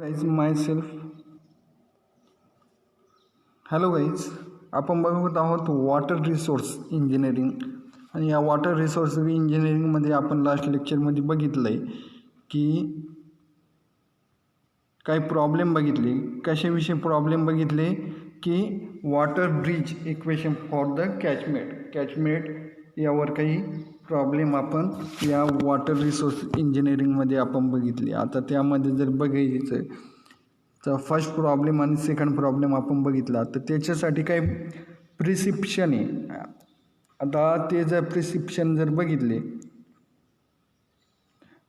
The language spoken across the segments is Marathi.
गाईज माय सेल्फ हॅलो गाईज, आपण बघत आहोत वॉटर रिसोर्स इंजिनिअरिंग. आणि या वॉटर रिसोर्स इंजिनिअरिंगमध्ये आपण लास्ट लेक्चरमध्ये बघितलं आहे की काही प्रॉब्लेम बघितले. कशाविषयी प्रॉब्लेम बघितले की water bridge equation for the catchment यावर काही प्रॉब्लेम आपण या वॉटर रिसोर्स इंजिनिअरिंगमध्ये आपण बघितले. आता त्यामध्ये जर बघायचं तर फर्स्ट प्रॉब्लेम आणि सेकंड प्रॉब्लेम आपण बघितला, तर त्याच्यासाठी काही प्रिस्क्रिप्शन आहे. आता ते जर प्रिस्क्रिप्शन जर बघितले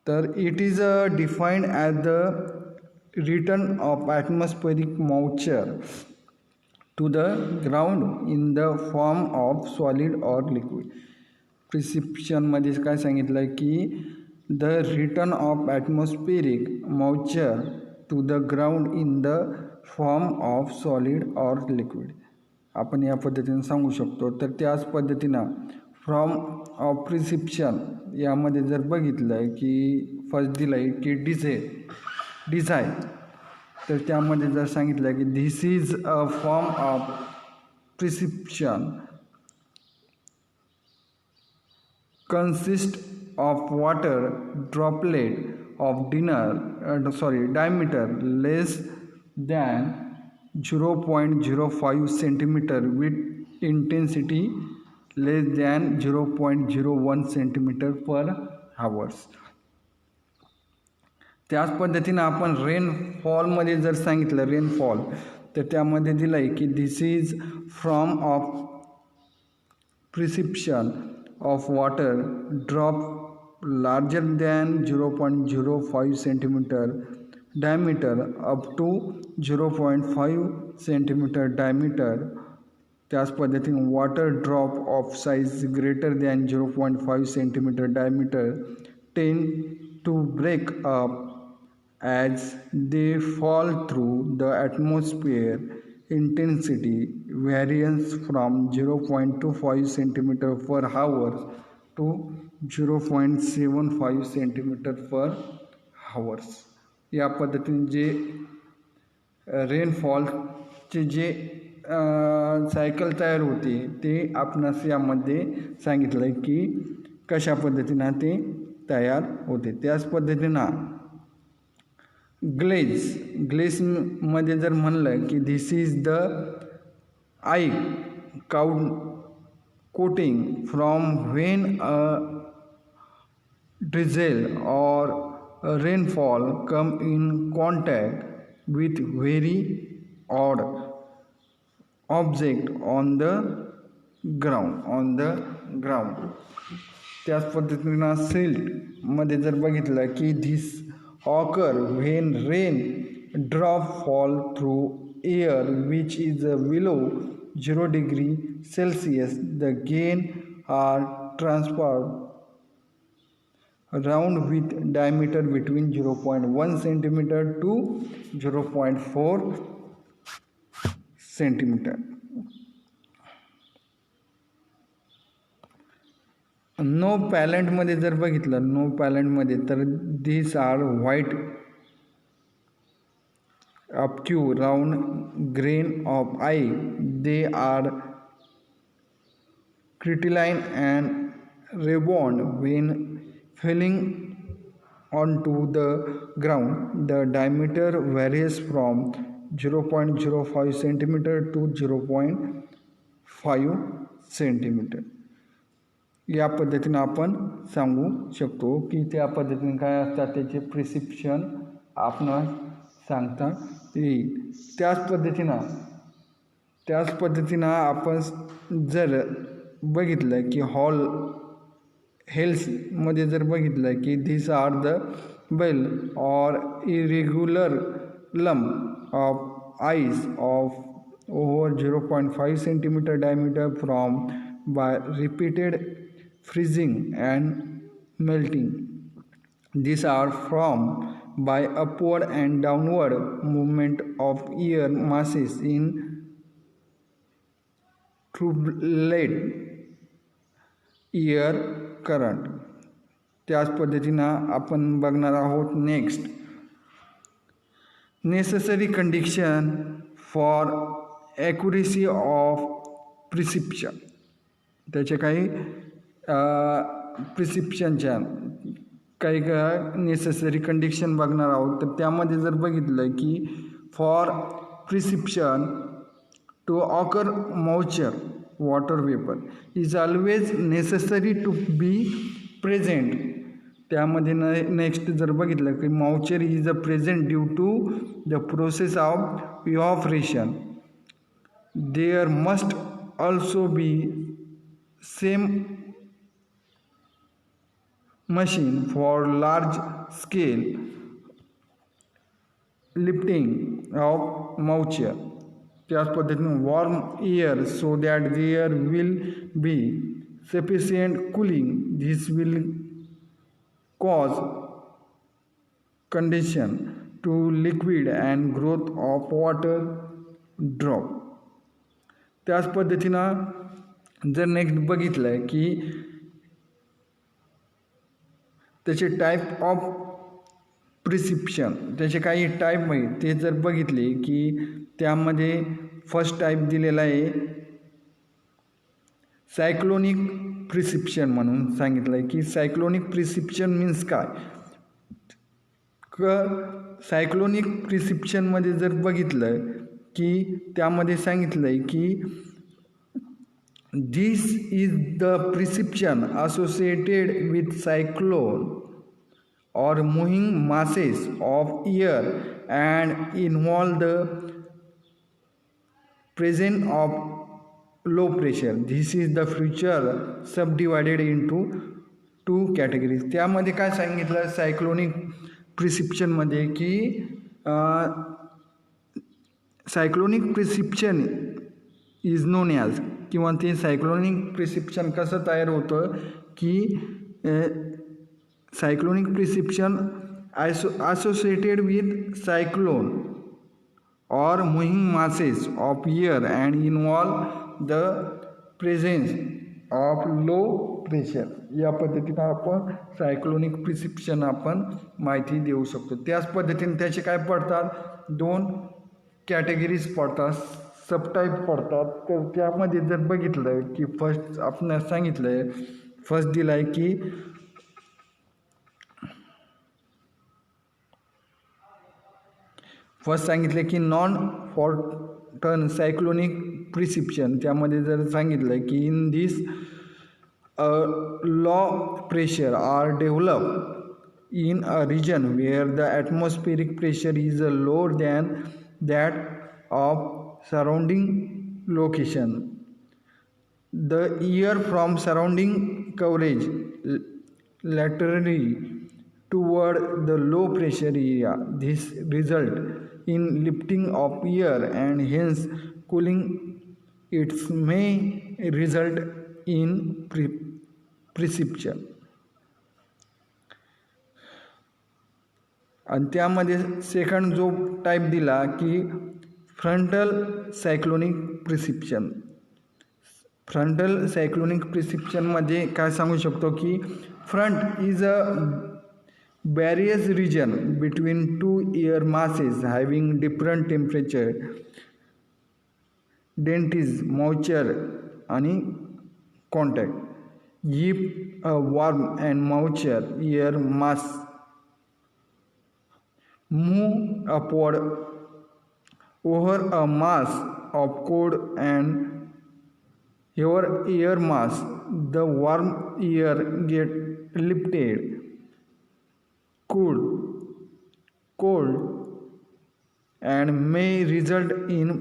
तर it is defined as the return of atmospheric moisture to the ground in the form of solid or liquid. प्रिस्क्रिप्शनमध्ये काय सांगितलं आहे की the return of atmospheric moisture to the ground in the form of solid or liquid आपण या पद्धतीने सांगू शकतो. तर त्याच पद्धतीनं फ्रॉम ऑफ प्रिस्क्रिप्शन यामध्ये जर बघितलं आहे की फर्स्ट दिलं आहे की डिझाय तर त्यामध्ये जर सांगितलं आहे की this is a form of prescription consist of water droplet of diameter less than 0.05 centimeter with intensity less than 0.01 centimeter per hours. त्याच पद्धतीनं आपण रेनफॉलमध्ये जर सांगितलं रेनफॉल तर त्यामध्ये दिलं आहे की this is from of prescription of water drop larger than 0.05 centimeter diameter up to 0.5 centimeter diameter. त्याच पद्धतीने water drop of size greater than 0.5 centimeter diameter tend to break up as they fall through the atmosphere. Intensity varies from 0.25 centimeter per hour to 0.75 centimeter per hours. या पद्धतीने जे रेनफॉलचे जे सायकल तयार होते ते आपणास यामध्ये सांगितलं आहे की कशा पद्धतीनं ते तयार होते. त्याच पद्धतीनं ग्लेसमध्ये जर म्हणलं की this is the I coating from when a drizzle or rainfall come in contact with very odd object on the ground. त्याच पद्धतीनं सिल्टमध्ये जर बघितलं की this occur when rain drop fall through air which is below 0 degree Celsius. The grain are transferred around with diameter between 0.1 centimeter to 0.4 centimeter. No पॅलेंटमध्ये जर बघितलं नो पॅलेंटमध्ये तर these are white obtuse round grain of ice. They are crystalline and rebound when falling onto the ground. The diameter varies from 0.05 centimeter to 0.5 centimeter. या पद्धतीनं आपण सांगू शकतो की त्या पद्धतीने काय असतात त्याचे प्रिस्क्रिप्शन आपण सांगता येईल. त्याच पद्धतीनं आपण जर बघितलं की हेल्समध्ये जर बघितलं की धीस आर द बेल और irregular lump of ice of over 0.5 centimeter diameter from by repeated freezing and melting. These are formed by upward and downward movement of air masses in turbulent air current. त्याच पद्धतीनं आपण बघणार आहोत next necessary condition for accuracy of precipitation. त्याचे काही प्रिसिप्शनच्या काही नेसेसरी कंडिशन बघणार आहोत. तर त्यामध्ये जर बघितलं की for precipitation to occur moisture water vapour is always necessary to be present. त्यामध्ये नेक्स्ट जर बघितलं की moisture is a present due to the process of evaporation. There must also be same machine for large scale lifting of moisture. त्याच पद्धतीने warm air so that there will be sufficient cooling. This will cause condition to liquid and growth of water drop. त्याच पद्धतीनं जर नेक्स्ट बघितलं की त्याचे टाईप ऑफ प्रिसिप्शन, त्याचे काही टाईप आहे ते जर बघितले की त्यामध्ये फर्स्ट टाईप दिलेला आहे सायक्लोनिक प्रिसिप्शन म्हणून सांगितलं आहे. की सायक्लोनिक प्रिसिप्शन मीन्स काय, सायक्लोनिक प्रिसिप्शनमध्ये जर बघितलं की त्यामध्ये सांगितलं आहे की this is the precipitation associated with cyclone or moving masses of air and involve the presence of low pressure. This is the feature subdivided into two categories. त्यामध्ये काय सांगितलं सायक्लोनिक प्रिसिप्शनमध्ये की सायक्लोनिक प्रिसिप्शन इज नोन ॲज, किंवा ते सायक्लोनिक प्रिसिप्शन कसं तयार होतं की cyclonic प्रिसिप्शन associated with cyclone or moving masses of air and involve the presence of low pressure. या पद्धतीनं आपण सायक्लोनिक प्रिसिप्शन आपण माहिती देऊ शकतो. त्याच पद्धतीने त्याचे काय पडतात, दोन कॅटेगरीज पडतात, सबटाईप पडतात. तर त्यामध्ये जर बघितलं की फर्स्ट आपण सांगितलं आहे, फर्स्ट दिलं आहे की फर्स्ट सांगितलं की नॉन फॉर्टन सायक्लोनिक प्रिसिप्शन. त्यामध्ये जर सांगितलं की in this low pressure are develop in a region where the atmospheric pressure is lower than that of surrounding location. The air from surrounding coverage laterally toward the low pressure area. This result in lifting of air and hence cooling. It may result in precipitation. आणि त्यामध्ये सेकंड जो टाईप दिला की frontal cyclonic precipitation. Frontal cyclonic प्रिसिप्शनमध्ये काय सांगू शकतो की front is a various region between two air masses having different temperature, density, moisture आणि contact. If a warm and moisture air mass move upward over a mass of cold and your air mass, the warm air get lifted, cold and may result in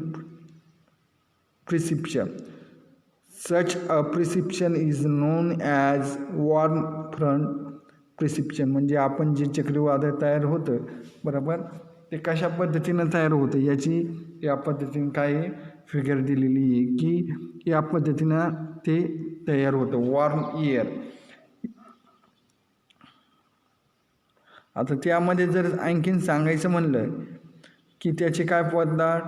precipitation. Such a precipitation is known as warm front precipitation. म्हणजे आपण जे चक्रीवादळ तयार होतं बरोबर, ते कशा पद्धतीनं तयार होतं याची या पद्धतीने काही फिगर दिलेली आहे की या पद्धतीनं ते तयार होतं वॉर्म एअर. आता त्यामध्ये जर आणखीन सांगायचं म्हणलं की त्याचे काय पडतात,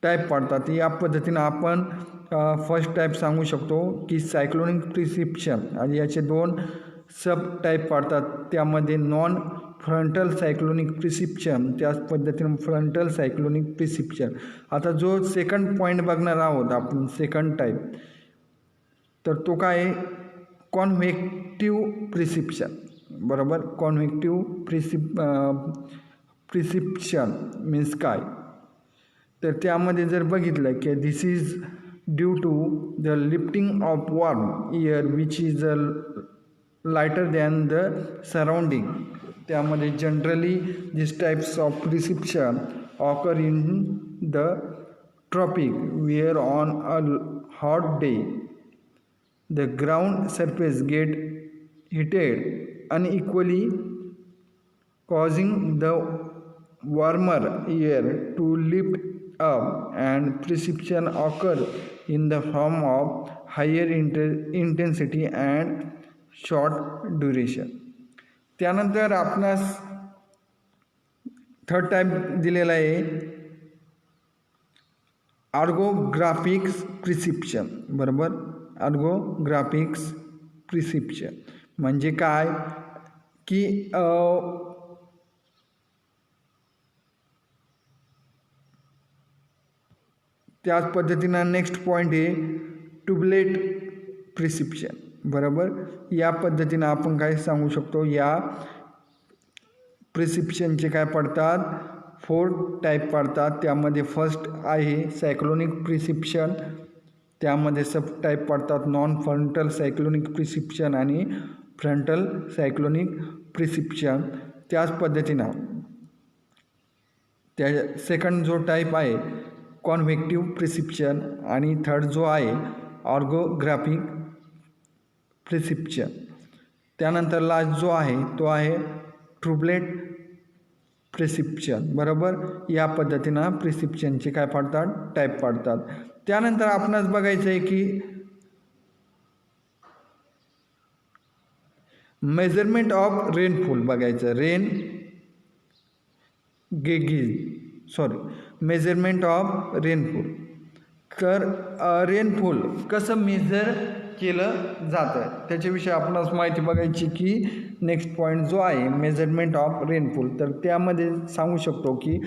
टाईप पडतात. या पद्धतीनं आपण फर्स्ट टाईप सांगू शकतो की सायक्लोनिक प्रिसिप्शन. आणि याचे दोन सब टाईप पाडतात. त्यामध्ये नॉन फ्रंटल सायक्लोनिक प्रिसिप्शन, त्याच पद्धतीने फ्रंटल सायक्लोनिक प्रिसिप्शन. आता जो सेकंड पॉईंट बघणार आहोत आपण, सेकंड टाईप, तर तो काय आहे, कॉन्व्हेक्टिव्ह प्रिसिप्शन. बरोबर, कॉन्व्हेक्टिव्ह प्रिसिप्शन मीन्स काय, तर त्यामध्ये जर बघितलं की this is due to the lifting of warm air which is lighter than the surrounding. त्यामध्ये generally this types of precipitation occur in the tropic where on a hot day the ground surface get heated unequally, causing the warmer air to lift up, and precipitation occur in the form of higher intensity and short duration. त्यानंतर आपणास थर्ड टाइप दिलेला आहे ऑर्गोग्राफिक्स प्रिसिप्शन. बरोबर, ऑर्गोग्राफिक्स प्रिसिप्शन म्हणजे काय की त्याच पद्धतीनं नेक्स्ट पॉईंट आहे ट्यूबलेट प्रिसिप्शन. बरोबर, या पद्धतीनं आपण काय सांगू शकतो, या प्रिसिप्शनचे काय पडतात, 4 टाईप पडतात. त्यामध्ये फर्स्ट आहे सायक्लोनिक प्रिसिप्शन, त्यामध्ये सब टाईप पडतात नॉन फ्रंटल सायक्लोनिक प्रिसिप्शन आणि फ्रंटल सायक्लोनिक प्रिसिप्शन. त्याच पद्धतीनं त्या सेकंड जो टाईप आहे कॉन्व्हेक्टिव्ह प्रिसिप्शन आणि थर्ड जो आहे ऑर्गोग्राफिक प्रिसिप्शन. त्यानंतर लास्ट जो आहे तो आहे ट्यूबलेट प्रिसिप्शन. बरोबर, या पद्धतीनं प्रिसिप्शनचे काय पडतात, टाईप पडतात. त्यानंतर आपणास बघायचं आहे की मेजरमेंट ऑफ रेनफॉल बघायचं, मेजरमेंट ऑफ रेनफॉल. तर रेनफॉल कसं मेजर केलं जातं त्याच्याविषयी आपणास माहिती बघायची की नेक्स्ट पॉईंट जो आहे मेजरमेंट ऑफ रेनफॉल. तर त्यामध्ये सांगू शकतो की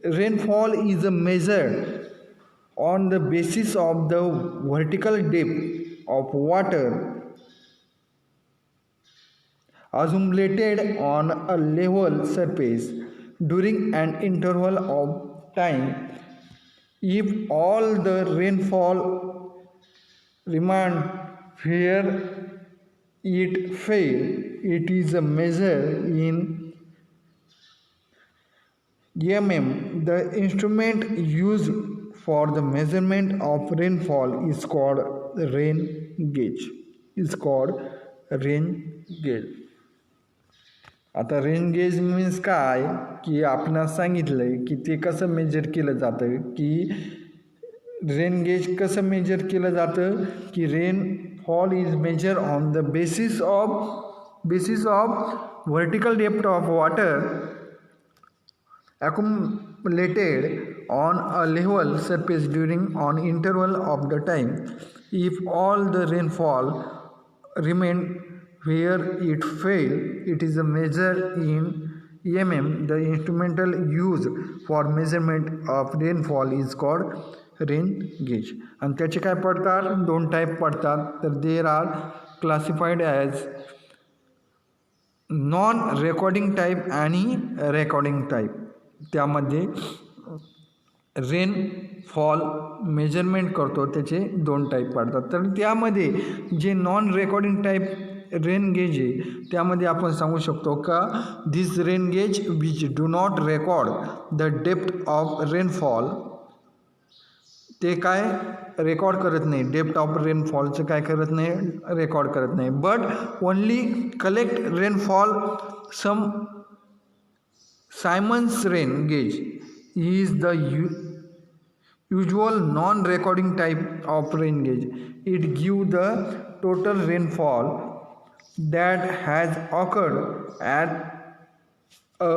rainfall is a measured on the basis of the vertical depth of water accumulated on a level surface during an interval of time. If all the rainfall remained where it fell, it is a measure in mm. The instrument used for the measurement of rainfall is called rain gauge. आता रेन गेज मीन्स काय की आपणास सांगितलंय की ते कसं मेजर केलं जातं, की रेन गेज कसं मेजर केलं जातं की rainfall is major on the basis of vertical depth of water accumulated on a level surface during an interval of the time. If all the rainfall remained where it fell, it is a measure in mm. The instrumental used for measurement of rainfall is called rain gauge. आणि त्याचे काय पडतात, 2 टाईप पडतात. तर there are classified as non recording type आणि रेकॉर्डिंग टाईप. त्यामध्ये रेनफॉल मेजरमेंट करतो त्याचे 2 टाईप पडतात. तर त्यामध्ये जे non recording type rain gauge आहे त्यामध्ये आपण सांगू शकतो का this rain gauge which do not record the depth of rainfall. ते काय रेकॉर्ड करत नाही, डेप्थ ऑफ रेनफॉलचं काय करत नाही, रेकॉर्ड करत नाही. But only collect rainfall some Simon's rain gauge is the usual non-recording type of rain gauge. It gives the total rainfall that has occurred at a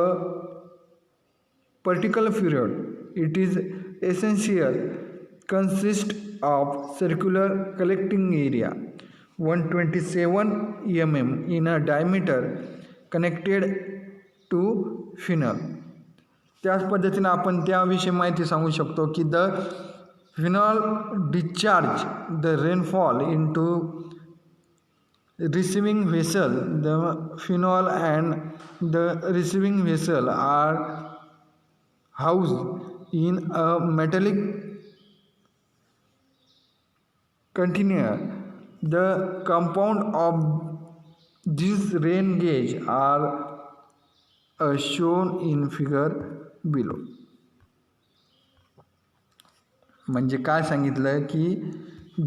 particular period. It is essential consists of circular collecting area 127 mm in a diameter connected to funnel. त्याच पद्धतीने आपण त्याविषयी माहिती सांगू शकतो की the funnel discharge the rainfall into receiving vessel. The funnel and the receiving vessel are housed in a metallic container. The compound of these rain gauge are shown in figure below. म्हणजे काय सांगितलं की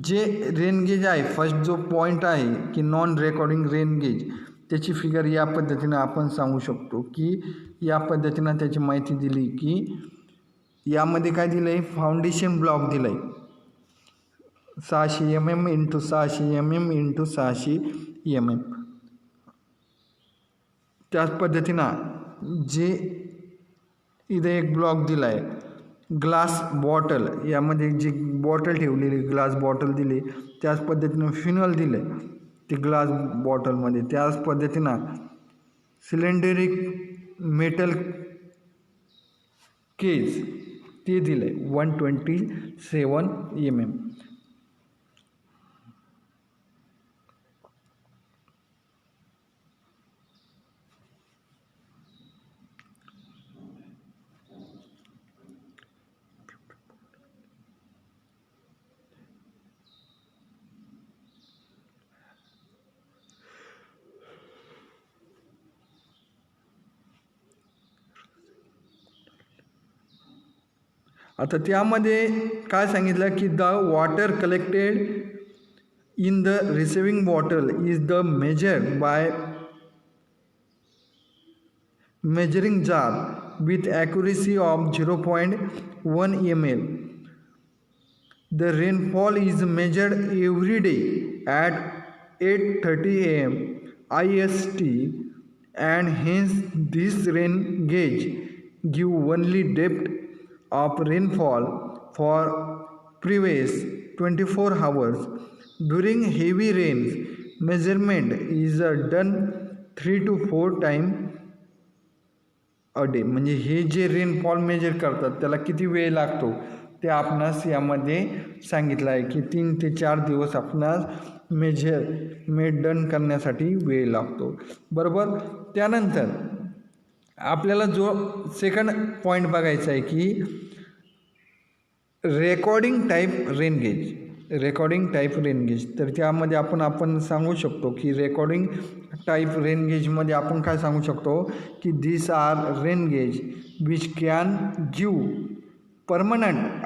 जे रेन गेज आहे, फर्स्ट जो पॉईंट आहे की नॉन रेकॉर्डिंग रेन गेज, त्याची फिगर या पद्धतीनं आपण सांगू शकतो की या पद्धतीनं त्याची माहिती दिली की यामध्ये काय दिलं आहे, फाउंडेशन ब्लॉक दिलं आहे 600 mm into 600 mm into 600 mm. त्याच पद्धतीनं जे इथे एक ब्लॉक दिला आहे ग्लास बॉटल, यामध्ये जी बॉटल ठेवलेली ग्लास बॉटल दिली, त्याच पद्धतीनं फिनॉल दिले ते ग्लास बॉटलमध्ये. त्याच पद्धतीनं सिलेंडरिक मेटल केज ते दिले 127 mm. आता त्यामध्ये काय सांगितलं की the water collected in the receiving bottle is the measured by measuring jar with accuracy of 0.1 ml. The rainfall is measured every day at 8:30 am IST, and hence this rain gauge give only depth of rainfall for previous 24 hours. During heavy rains, measurement is done 3 to 4 times a day. म्हणजे हे जे रेनफॉल मेजर करतात त्याला किती वेळ लागतो ते आपणास यामध्ये सांगितलं आहे की 3 ते 4 दिवस आपणास डन करण्यासाठी वेळ लागतो, बरोबर. त्यानंतर आपल्याला जो सेकंड पॉईंट बघायचा आहे की recording type rain gauge. Recording type rain gauge, तर त्यामध्ये आपण सांगू शकतो की रेकॉर्डिंग टाईप रेन गेजमध्ये आपण काय सांगू शकतो की this are rain gauge which can give permanent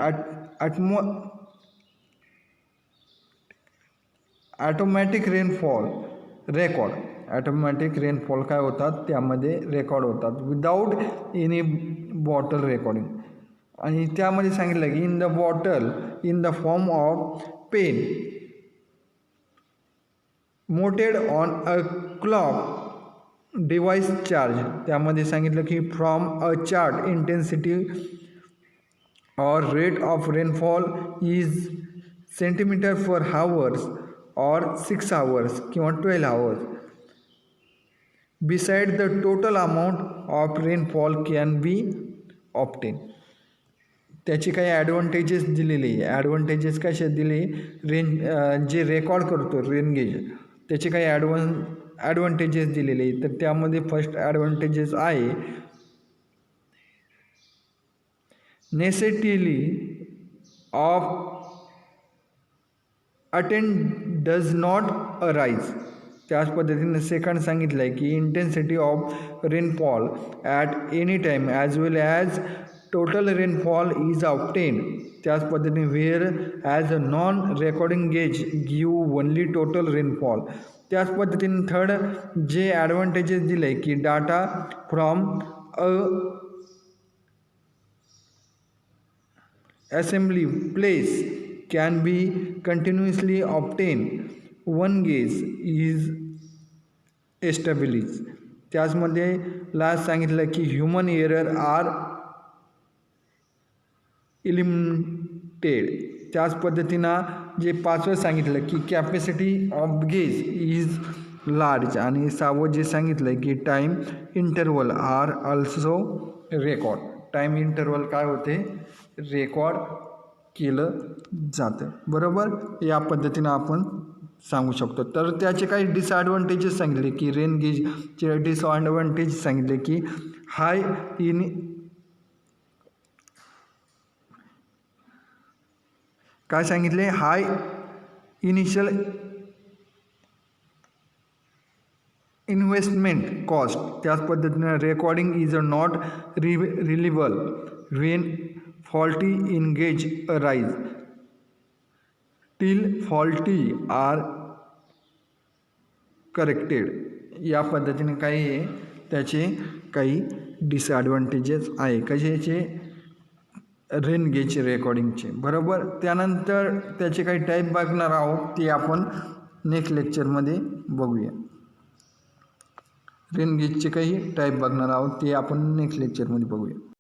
automatic rainfall record. Automatic rainfall काय होतात त्यामध्ये रेकॉर्ड होतात विदाऊट एनी बॉटल रेकॉर्डिंग. आणि त्यामध्ये सांगितलं की in the bottle in the form of pen mounted on a clock device charge. त्यामध्ये सांगितलं की from a chart intensity or rate of rainfall is centimeter for hours or 6 hours किंवा 12 hours. Beside the total amount of rainfall can be obtained. त्याची काही ॲडव्हान्टेजेस दिलेली आहे. ॲडव्हान्टेजेस कशा दिले, जे रेकॉर्ड करतो रेन गेज त्याचे काही ॲडव्हान्टेजेस दिलेले आहे. तर त्यामध्ये फर्स्ट ॲडव्हान्टेजेस आहे necessity of attend does not arise. त्याच पद्धतीने सेकंड सांगितलं आहे की intensity of rainfall at any time as well as total rainfall is obtained. त्याच पद्धतीने whereas a non recording gauge give only total rainfall. त्याच पद्धतीने थर्ड जे ॲडव्हान्टेजेस दिले आहे की data from a assembly place can be continuously obtained. One gauge is established. त्याचमध्ये लास्ट सांगितलं की ह्युमन एरर आर इलिमिनेटेड. त्याच पद्धतीनं जे 5वं सांगितलं की capacity of gauge is large आणि 6वं जे सांगितलं की time interval are also record. Time interval काय होते रेकॉर्ड केलं जातं. बरोबर या पद्धतीनं आपण सांगू शकतो. तर त्याचे काही डिसॲडव्हान्टेजेस सांगितले की रेन गेजचे डिसॲडव्हान्टेज सांगितले की हाय इन काय सांगितले हाय इनिशियल इन्व्हेस्टमेंट कॉस्ट. त्याच पद्धतीने रेकॉर्डिंग इज नॉट रिलिव्हल when faulty in gauge arise till faulty are corrected. या पद्धतीने काही आहे त्याचे काही डिसॲडव्हान्टेजेस आहे कशाचे रेन गेज रेकॉर्डिंगचे. बरोबर त्यानंतर त्याचे काही टाईप बघणार आहोत ते आपण नेक्स्ट लेक्चरमध्ये बघूया. रेन गेजचे काही टाईप बघणार आहोत ते आपण नेक्स्ट लेक्चरमध्ये बघूया.